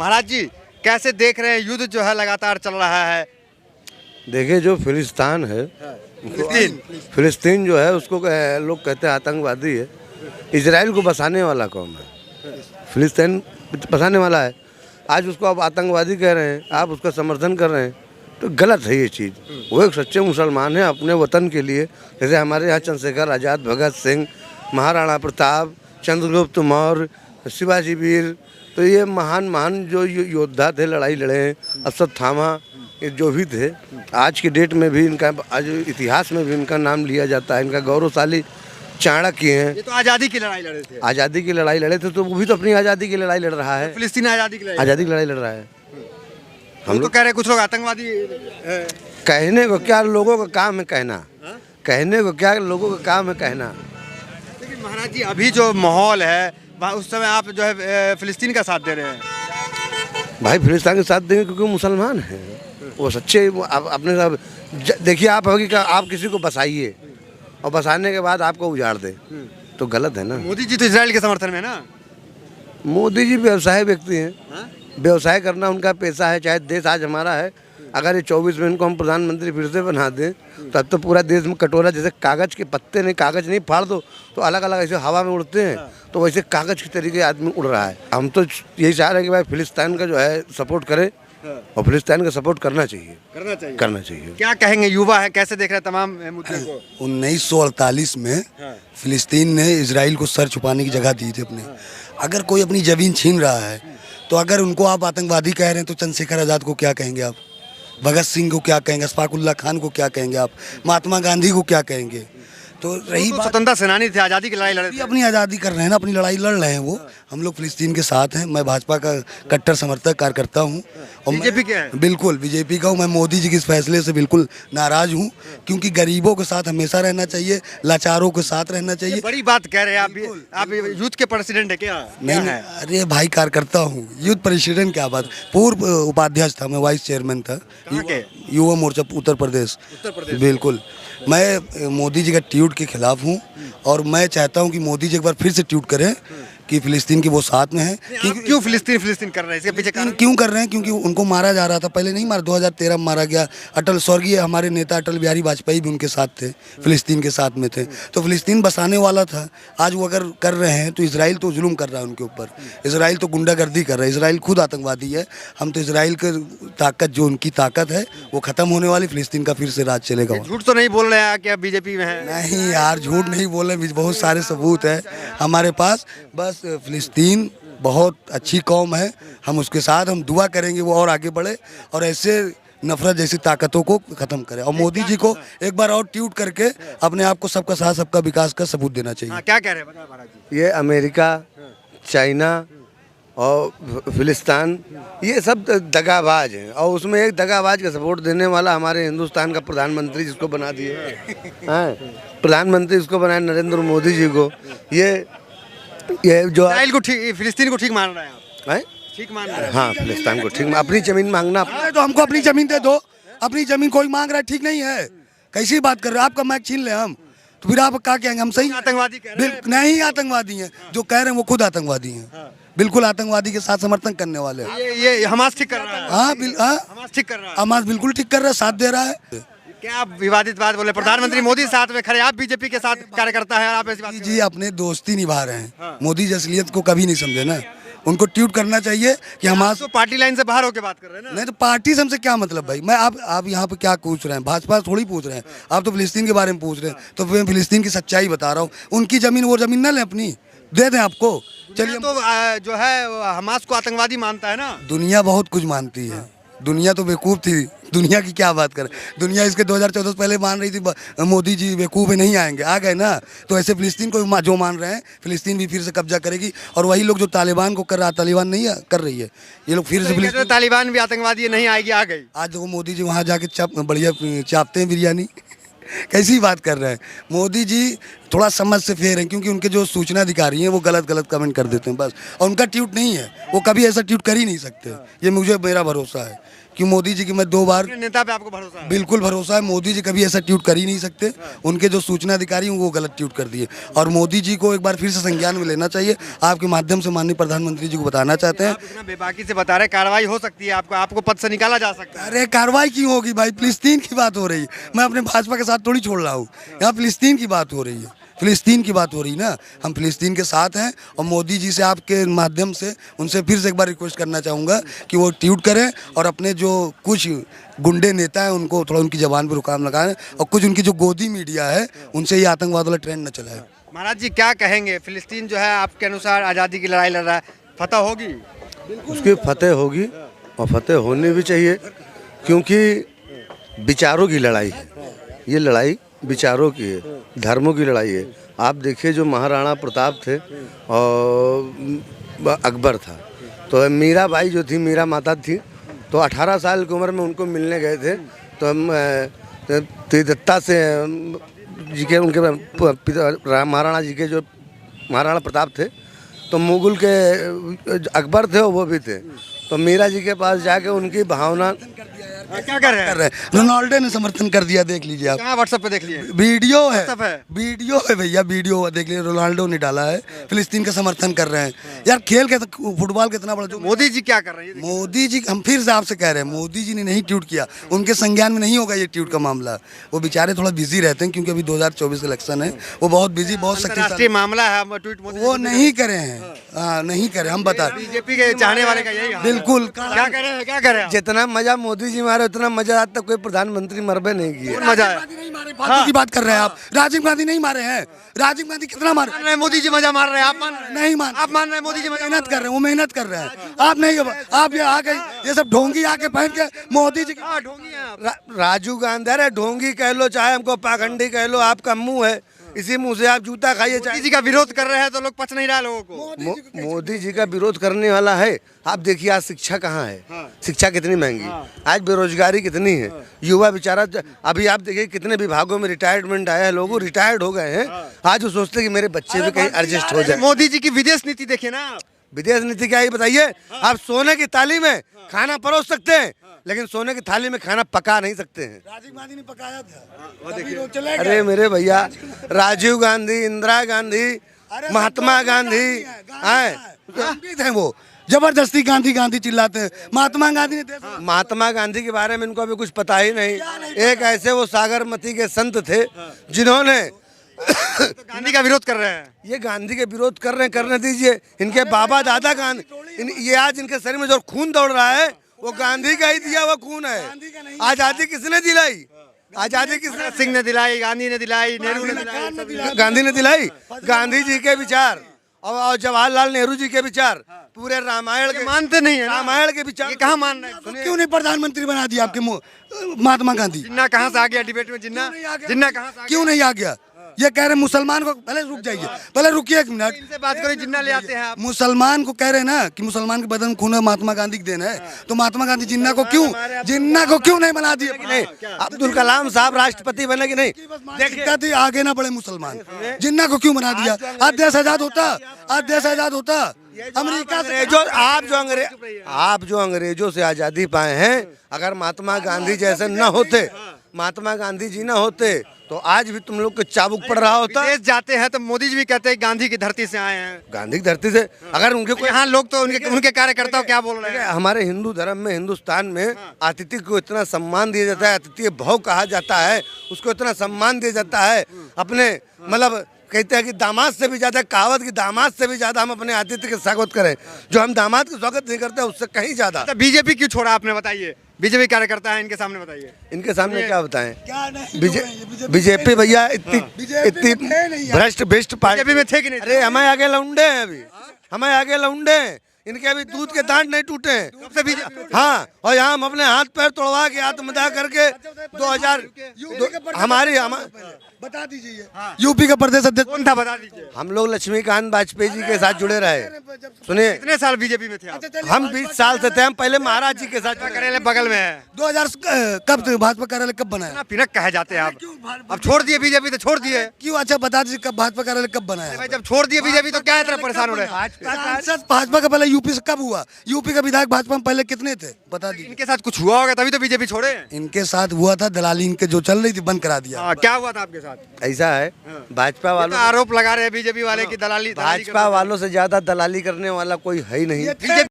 महाराज जी कैसे देख रहे हैं युद्ध जो है लगातार चल रहा है? देखिए जो फिलिस्तीन है, फिलिस्तीन जो है उसको लोग कहते हैं आतंकवादी है। इजराइल को बसाने वाला कौन है? फिलिस्तीन बसाने वाला है। आज उसको आप आतंकवादी कह रहे हैं, आप उसका समर्थन कर रहे हैं, तो गलत है ये चीज़। वो एक सच्चे मुसलमान है अपने वतन के लिए। जैसे हमारे यहाँ चंद्रशेखर आज़ाद, भगत सिंह, महाराणा प्रताप, चंद्रगुप्त मौर्य, शिवाजी वीर, तो ये महान जो योद्धा थे, लड़ाई लड़े हैं, अश्वत्थामा, ये जो भी थे, आज की डेट में भी इनका, आज इतिहास में भी इनका नाम लिया जाता है। इनका गौरवशाली चाणक्य हैं। ये तो आज़ादी की लड़ाई लड़े थे। आज़ादी की लड़ाई लड़े थे, तो वो भी तो अपनी आज़ादी की लड़ाई लड़ रहा है। फिलिस्तीन आज़ादी की लड़ाई लड़ रहा है। हम तो कह रहे हैं कुछ लोग आतंकवादी है। कहने को क्या लोगों का काम है कहना, कहने को क्या लोगों का काम है कहना। लेकिन महाराज जी अभी जो माहौल है वहाँ, उस समय आप जो है फिलिस्तीन का साथ दे रहे हैं। भाई फिलिस्तीन के साथ देंगे क्योंकि वो मुसलमान हैं, वो सच्चे। अपने साथ देखिए, आप होगी कि आप किसी को बसाइए और बसाने के बाद आपको उजाड़ दे, तो गलत है ना। मोदी जी तो इजराइल के समर्थन में ना। मोदी जी व्यवसाय व्यक्ति हैं, व्यवसाय करना उनका पैसा है। चाहे देश आज हमारा है, अगर ये 24 में इनको हम प्रधानमंत्री फिर से बना दें, तब तो पूरा देश में कटोरा, जैसे कागज़ के पत्ते नहीं, कागज़ नहीं फाड़ दो तो अलग अलग ऐसे हवा में उड़ते हैं, तो वैसे कागज़ के तरीके आदमी उड़ रहा है। हम तो यही चाह रहे हैं कि भाई फिलिस्तीन का जो है सपोर्ट करें, और फिलिस्तीन का सपोर्ट करना चाहिए। क्या कहेंगे, युवा है, कैसे देख रहे हैं तमाम मुद्दे को? 1948 में फिलिस्तीन ने इजराइल को सर छुपाने की जगह दी थी अपने। अगर कोई अपनी ज़मीन छीन रहा है, तो अगर उनको आप आतंकवादी कह रहे हैं, तो चंद्रशेखर आज़ाद को क्या कहेंगे आप? भगत सिंह को क्या कहेंगे? अशफाकुल्ला खान को क्या कहेंगे आप? महात्मा गांधी को क्या कहेंगे? तो रही बात, स्वतंत्रता सेनानी थे, आज़ादी की लड़ाई लड़े थे। अपनी आज़ादी कर रहे हैं ना, अपनी लड़ाई लड़ रहे हैं वो। हम लोग फिलिस्तीन के साथ हैं। मैं भाजपा का कट्टर समर्थक कार्यकर्ता हूँ, और बीजेपी क्या है? बिल्कुल बीजेपी का हूँ। मैं मोदी जी के इस फैसले से बिल्कुल नाराज हूँ, क्योंकि गरीबों के साथ हमेशा रहना चाहिए, लाचारों के साथ रहना चाहिए। बड़ी बात कह रहे हैं आप यूथ के प्रेसिडेंट है क्या? नहीं, अरे भाई कार्यकर्ता हूँ, यूथ प्रेसिडेंट क्या बात। पूर्व उपाध्यक्ष था मैं, वाइस चेयरमैन था युवा मोर्चा उत्तर प्रदेश। बिल्कुल, मैं मोदी जी का ट्वीट के खिलाफ हूँ, और मैं चाहता हूँ कि मोदी जी एक बार फिर से ट्वीट करें कि फिलिस्तीन के वो साथ में है। क्यों फिलिस्तीन कर रहे हैं, इसके पीछे क्यों कर रहे हैं? क्योंकि उनको मारा जा रहा था, पहले नहीं मारा, 2013 में मारा गया। अटल, स्वर्गीय हमारे नेता अटल बिहारी वाजपेयी भी उनके साथ थे, फिलिस्तीन के साथ में थे। तो फिलिस्तीन बसाने वाला था। आज वो अगर कर रहे हैं, तो इजराइल तो जुल्म कर रहा है उनके ऊपर। इजराइल तो गुंडागर्दी कर रहा है। इजराइल खुद आतंकवादी है। हम तो इजराइल की ताकत, जो उनकी ताकत है वो खत्म होने वाली, फिलिस्तीन का फिर से राज चलेगा। झूठ तो नहीं बोल रहे हैं क्या बीजेपी में है? नहीं यार, झूठ नहीं बोल रहे, बहुत सारे सबूत है हमारे पास। बस फिलिस्तीन बहुत अच्छी कौम है, हम उसके साथ, हम दुआ करेंगे वो और आगे बढ़े, और ऐसे नफरत जैसी ताकतों को खत्म करे। और मोदी जी को एक बार और ट्वीट करके अपने आप को सबका साथ सबका विकास का सबूत देना चाहिए। क्या कह रहे हैं महाराज जी? ये अमेरिका, चाइना और फिलिस्तीन, ये सब दगाबाज हैं, और उसमें एक दगाबाज का सपोर्ट देने वाला हमारे हिंदुस्तान का प्रधानमंत्री, जिसको बना दिए हैं प्रधानमंत्री, उसको बनाए नरेंद्र मोदी जी को। ये जो इजराइल को ठीक, फिलिस्तीन को ठीक मान रहे हैं आप? ठीक मान रहे हैं? हाँ, फिलिस्तीन को ठीक। अपनी जमीन मांगना, तो हमको अपनी जमीन दे दो। अपनी जमीन कोई मांग रहा है, ठीक नहीं है। कैसी बात कर रहे हो? आपका मैच छीन ले हम, तो फिर आप क्या कहेंगे? हम सही आतंकवादी कह रहे हैं? नहीं, आतंकवादी हैं जो कह रहे हैं, वो खुद आतंकवादी हैं। बिल्कुल आतंकवादी के साथ समर्थन करने वाले हैं। ये हमास ठीक कर रहा है। हमास ठीक कर रहा है। हमास बिल्कुल ठीक कर रहा है, साथ दे रहा है। क्या आप विवादित बात बोले? प्रधानमंत्री मोदी साथ में खड़े, आप बीजेपी के साथ कार्यकर्ता है, आप ऐसी बात जी अपने दोस्ती निभा रहे हैं। मोदी जी असलियत को कभी नहीं समझे ना। उनको ट्वीट करना चाहिए कि हम तो पार्टी लाइन से बाहर होकर बात कर रहे हैं ना। नहीं, तो पार्टी से हमसे क्या मतलब भाई? मैं आप यहाँ पे क्या पूछ रहे हैं? भाजपा थोड़ी पूछ रहे हैं, आप तो फिलिस्तीन के बारे में पूछ रहे हैं। तो मैं फिलिस्तीन की सच्चाई बता रहा हूँ। उनकी जमीन, वो जमीन ना लें, अपनी दे दें आपको। चलिए, तो जो है हमास को आतंकवादी मानता है ना। दुनिया बहुत कुछ मानती है, दुनिया तो बेवकूफ़ थी। दुनिया की क्या बात करें? दुनिया इसके 2014 से पहले मान रही थी मोदी जी बेवकूफ़ नहीं आएंगे, आ गए ना। तो ऐसे फिलिस्तीन को जो मान रहे हैं, फिलिस्तीन भी फिर से कब्जा करेगी। और वही लोग जो तालिबान को कर रहा है, तालिबान नहीं कर रही है, ये लोग फिर से तालिबान भी आतंकवादी नहीं आएगी, आ गई। आज देखो मोदी जी वहाँ जाके बढ़िया चापते हैं बिरयानी। कैसी बात कर रहे हैं? मोदी जी थोड़ा समझ से फेर हैं, क्योंकि उनके जो सूचना अधिकारी हैं वो गलत कमेंट कर देते हैं बस। और उनका ट्वीट नहीं है, वो कभी ऐसा ट्वीट कर ही नहीं सकते। ये मुझे, मेरा भरोसा है, कि मोदी जी की मैं 2 बार, अपने नेता पे आपको भरोसा है? बिल्कुल भरोसा है। मोदी जी कभी ऐसा ट्वीट कर ही नहीं सकते। उनके जो सूचना अधिकारी हैं वो गलत ट्वीट कर दिए, और मोदी जी को एक बार फिर से संज्ञान में लेना चाहिए। आपके माध्यम से माननीय प्रधानमंत्री जी को बताना चाहते हैं। आप इतना बेबाकी से बता रहे हैं, कार्रवाई हो सकती है, आपको पद से निकाला जा सकता है। अरे कार्रवाई क्यों होगी भाई, फिलिस्तीन की बात हो रही है। मैं अपने भाजपा के साथ थोड़ी छोड़ रहा हूँ, यहाँ फिलिस्तीन की बात हो रही है, फिलिस्तीन की बात हो रही ना। हम फिलिस्तीन के साथ हैं, और मोदी जी से आपके माध्यम से उनसे फिर से एक बार रिक्वेस्ट करना चाहूँगा कि वो ट्वीट करें, और अपने जो कुछ गुंडे नेता हैं उनको थोड़ा उनकी जबान पर रुकाम लगाएं, और कुछ उनकी जो गोदी मीडिया है उनसे ये आतंकवाद वाला ट्रेंड न चलाए। महाराज जी क्या कहेंगे, फिलिस्तीन जो है आपके अनुसार आज़ादी की लड़ाई लड़ रहा है, फतह होगी? उसकी फतेह होगी, और फतेह होनी भी चाहिए, क्योंकि विचारों की लड़ाई है ये। लड़ाई विचारों की है, धर्मों की लड़ाई है। आप देखिए जो महाराणा प्रताप थे और अकबर था, तो मीराबाई जो थी, मीरा माता थी, तो 18 साल की उम्र में उनको मिलने गए थे। तो हम त्रिदत्ता से जी के, उनके महाराणा जी के जो महाराणा प्रताप थे, तो मुगल के अकबर थे वो भी थे। तो मीरा जी के पास जाके उनकी भावना क्या कर रहे हैं? रोनाल्डो ने समर्थन कर दिया, देख लीजिए आप, कहाँ व्हाट्सएप पे देख लिए? वीडियो है, WhatsApp है? वीडियो है भैया, वीडियो देख लीजिए। रोनाल्डो ने डाला है, फिलिस्तीन का समर्थन कर रहे हैं। यार खेल के फुटबॉल कितना बड़ा, जो मोदी जी क्या कर रहे हैं? मोदी जी, हम फिर से आपसे कह रहे हैं, मोदी जी ने नहीं ट्वीट किया, उनके संज्ञान में नहीं होगा ये ट्वीट का मामला। वो बेचारे थोड़ा बिजी रहते हैं, क्योंकि अभी 2024 का इलेक्शन है, वो बहुत बिजी, बहुत राष्ट्रीय शक्तिशाली, मामला है, ट्वीट मोदी वो नहीं करे हैं। हाँ नहीं करे, हम बता बीजेपी के चाहने वाले का यही हाल है। बिल्कुल। क्या कर रहे हैं, क्या कर रहे हैं? जितना मजा मोदी जी मारे उतना मजा आज तक कोई प्रधानमंत्री मरबे नहीं किए। मजा है। फालतू की बात कर रहे हैं आप। राजीव गांधी नहीं मारे हैं, राजीव गांधी कितना मारे? मान रहे हैं मोदी जी मजा मार रहे हैं, आप मान रहे हैं? नहीं मान, आप मान रहे हैं मोदी जी मजा मेहनत कर रहे हैं, वो मेहनत कर रहे हैं। आप नहीं, आप ये आके ये सब ढोंगी आके पहन के मोदी जी हाँ, ढोंगी हैं आप। राजू गांधी, अरे ढोंगी कह लो चाहे हमको पाखंडी कह लो, आपका मुंह है, इसी मुंह से आप जूता खाइए। मोदी जी का विरोध कर रहे हैं तो लोग पच नहीं रहा है लोगों को। मोदी जी का विरोध करने वाला है। आप देखिए आज शिक्षा कहाँ है, शिक्षा कितनी महंगी, आज बेरोजगारी कितनी है, युवा बेचारा अभी आप देखिए कितने विभागों में रिटायरमेंट आया है, लोगों रिटायर्ड हो गए हैं। आज वो सोचते हैं कि मेरे बच्चे भी कहीं एडजस्ट हो जाए। मोदी जी की विदेश नीति देखिए ना, विदेश नीति क्या है बताइए? आप सोने की थाली में खाना परोस सकते हैं, लेकिन सोने की थाली में खाना पका नहीं सकते हैं। राजीव गांधी ने पकाया था। अरे मेरे भैया, राजीव गांधी, इंदिरा गांधी, महात्मा गांधी हैं, वो जबरदस्ती गांधी गांधी चिल्लाते हैं। महात्मा गांधी ने महात्मा गांधी के बारे में इनको अभी कुछ पता ही नहीं। एक ऐसे वो सागरमती के संत थे जिन्होंने तो गांधी का विरोध कर रहे हैं। ये गांधी के विरोध कर रहे हैं, करने दीजिए। इनके बाबा दादा गांधी, ये आज इनके शरीर में जो खून दौड़ रहा है वो गांधी का ही दिया हुआ खून है। आजादी किसने दिलाई? आजादी किसने? सिंह ने दिलाई, गांधी ने दिलाई, नेहरू ने दिलाई, गांधी ने दिलाई। गांधी जी के विचार और जवाहरलाल नेहरू जी के विचार पूरे रामायण के मानते नहीं है। रामायण के विचार कहाँ मान रहे हैं? क्यों नहीं प्रधानमंत्री बना दिया आपके महात्मा गांधी? जिन्ना कहाँ से आ गया डिबेट में? जिन्ना कहाँ से? क्यों नहीं आ गया? ये कह रहे मुसलमान को, पहले रुक जाइए, पहले रुकिए एक मिनट, इनसे बात करो, जिन्ना ले आते हैं आप। मुसलमान को कह रहे हैं ना कि मुसलमान के बदन में खून है, महात्मा गांधी की देन है, तो महात्मा गांधी जिन्ना को क्यों नहीं बना दिया? नहीं, अब्दुल कलाम साहब राष्ट्रपति बने कि नहीं? देखिए आगे ना बढ़े मुसलमान, जिन्ना को क्यों बना दिया? आज देश आजाद होता, आज देश आजाद होता। अमेरिका से आप जो अंग्रेजों से आजादी पाए हैं, अगर महात्मा गांधी जैसे न होते, महात्मा गांधी जी न होते, तो आज भी तुम लोग को चाबुक पड़ रहा होता। विदेश जाते हैं तो मोदी जी भी कहते हैं गांधी की धरती से आए हैं। गांधी की धरती से अगर उनके कोई, यहाँ लोग तो उनके कार्यकर्ता क्या बोल रहे हैं? हमारे हिंदू धर्म में, हिंदुस्तान में अतिथि को इतना सम्मान दिया जाता है, अतिथि भाव कहा जाता है, उसको इतना सम्मान दिया जाता है। अपने मतलब कहते हैं कि दामाद से भी ज्यादा, कहावत की दामाद से भी ज्यादा हम अपने अतिथि के स्वागत करें। जो हम दामाद का स्वागत नहीं करते उससे कहीं ज्यादा। बीजेपी क्यों छोड़ा आपने, बताइए? बीजेपी कार्यकर्ता है, इनके सामने बताइए। इनके सामने क्या बताएं? बीजेपी भैया इतनी भ्रष्ट पार्टी। बीजेपी में थे कि नहीं? अरे हमें आगे लौंडे हैं, अभी हमें आगे लौंडे हैं, इनके अभी दूध के दांत नहीं टूटे हैं। हाँ, और यहाँ हम अपने हाथ पैर तोड़वा के आत्मदाह करके 2000 हमारी बता दीजिए यूपी का प्रदेश अध्यक्ष कौन था, बता दीजिए। हम लोग लक्ष्मीकांत वाजपेयी जी के साथ जुड़े रहे। सुनिए, कितने साल बीजेपी में थे आप? हम 20 साल से थे। हम पहले महाराज जी के साथ कार्यालय बगल में है। 2000 कब भाजपा कार्यालय कब बना है? पिनक कहे जाते हैं आप। अब छोड़ दिए बीजेपी तो छोड़ दिए क्यों? अच्छा बता दीजिए कब भाजपा कार्यालय कब बना है? जब छोड़ दिए बीजेपी तो क्या इतना परेशान हो रहे हैं? भाजपा का पहले यूपी से कब हुआ? यूपी का विधायक भाजपा में पहले कितने थे बता दीजिए। इनके साथ कुछ हुआ होगा तभी तो बीजेपी छोड़े हैं। इनके साथ हुआ था, दलाली इनके जो चल रही थी बंद करा दिया। हाँ, क्या हुआ था आपके साथ? ऐसा है, भाजपा ये तो वालों आरोप लगा रहे हैं बीजेपी वाले की दलाली भाजपा वालों से ज्यादा दलाली करने वाला कोई है ही नहीं। बीजेपी